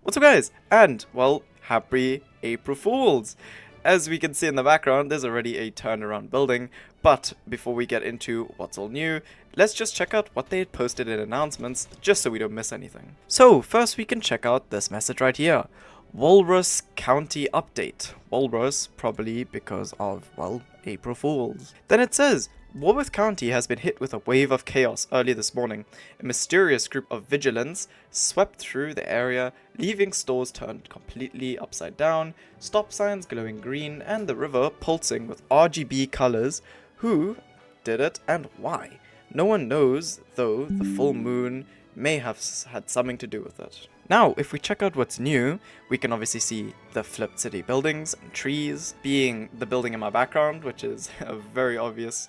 What's up guys? And, well, happy April Fools! As we can see in the background, there's already a turnaround building, but before we get into what's all new, let's just check out what they had posted in announcements, just so we don't miss anything. So, first we can check out this message right here. Walrus County Update. Walrus, probably because of, well, April Fools. Then it says, Walrus County has been hit with a wave of chaos early this morning. A mysterious group of vigilants swept through the area, leaving stores turned completely upside down, stop signs glowing green, and the river pulsing with RGB colors. Who did it and why? No one knows, though the full moon may have had something to do with it. Now, if we check out what's new, we can obviously see the flipped city buildings and trees, being the building in my background, which is a very obvious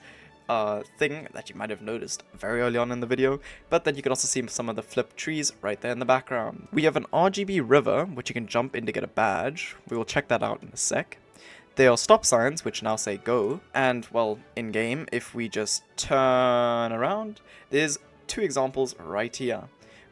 thing that you might have noticed very early on in the video, but then you can also see some of the flipped trees right there in the background. We have an RGB river, which you can jump in to get a badge. We will check that out in a sec. There are stop signs, which now say go, and, well, in-game, if we just turn around, there's two examples right here,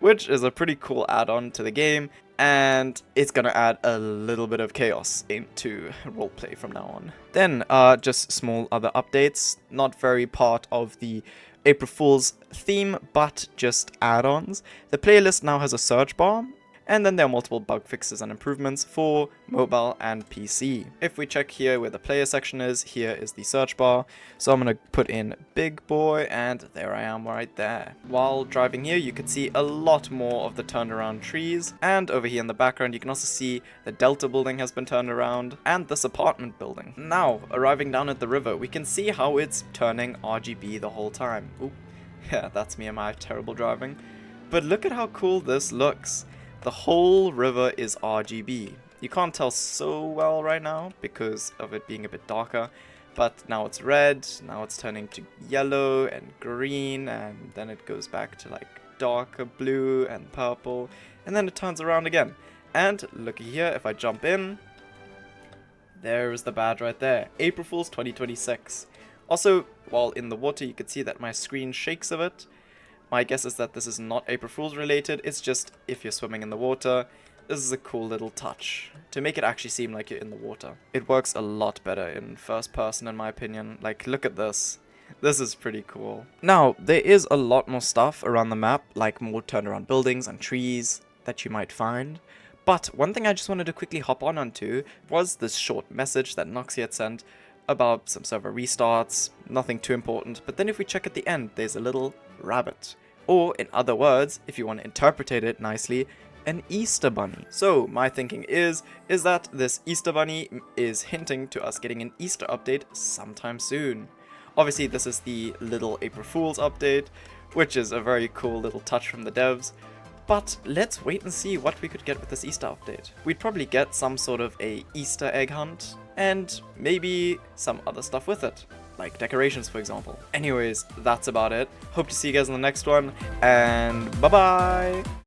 which is a pretty cool add-on to the game, and it's gonna add a little bit of chaos into roleplay from now on. Then, just small other updates, not very part of the April Fool's theme, but just add-ons. The playlist now has a search bar, and then there are multiple bug fixes and improvements for mobile and PC. If we check here where the player section is, here is the search bar. So I'm going to put in big boy, and there I am right there. While driving here, you can see a lot more of the turned around trees. And over here in the background, you can also see the Delta building has been turned around, and this apartment building. Now, arriving down at the river, we can see how it's turning RGB the whole time. Oop, yeah, that's me and my terrible driving. But look at how cool this looks. The whole river is RGB. You can't tell so well right now because of it being a bit darker, but now it's red, now it's turning to yellow and green, and then it goes back to like darker blue and purple, and then it turns around again. And looky here, if I jump in, there is the badge right there, April Fools 2026. Also, while in the water, you can see that my screen shakes a bit. My guess is that this is not April Fool's related, it's just if you're swimming in the water, this is a cool little touch to make it actually seem like you're in the water. It works a lot better in first person in my opinion. Like, look at this. This is pretty cool. Now, there is a lot more stuff around the map, like more turnaround buildings and trees that you might find. But one thing I just wanted to quickly hop onto was this short message that Noxy had sent about some server restarts, nothing too important, but then if we check at the end, there's a little rabbit. Or, in other words, if you want to interpret it nicely, an Easter bunny. So, my thinking is that this Easter bunny is hinting to us getting an Easter update sometime soon. Obviously, this is the little April Fool's update, which is a very cool little touch from the devs. But let's wait and see what we could get with this Easter update. We'd probably get some sort of a Easter egg hunt, and maybe some other stuff with it, like decorations for example. Anyways, that's about it. Hope to see you guys in the next one, and bye bye!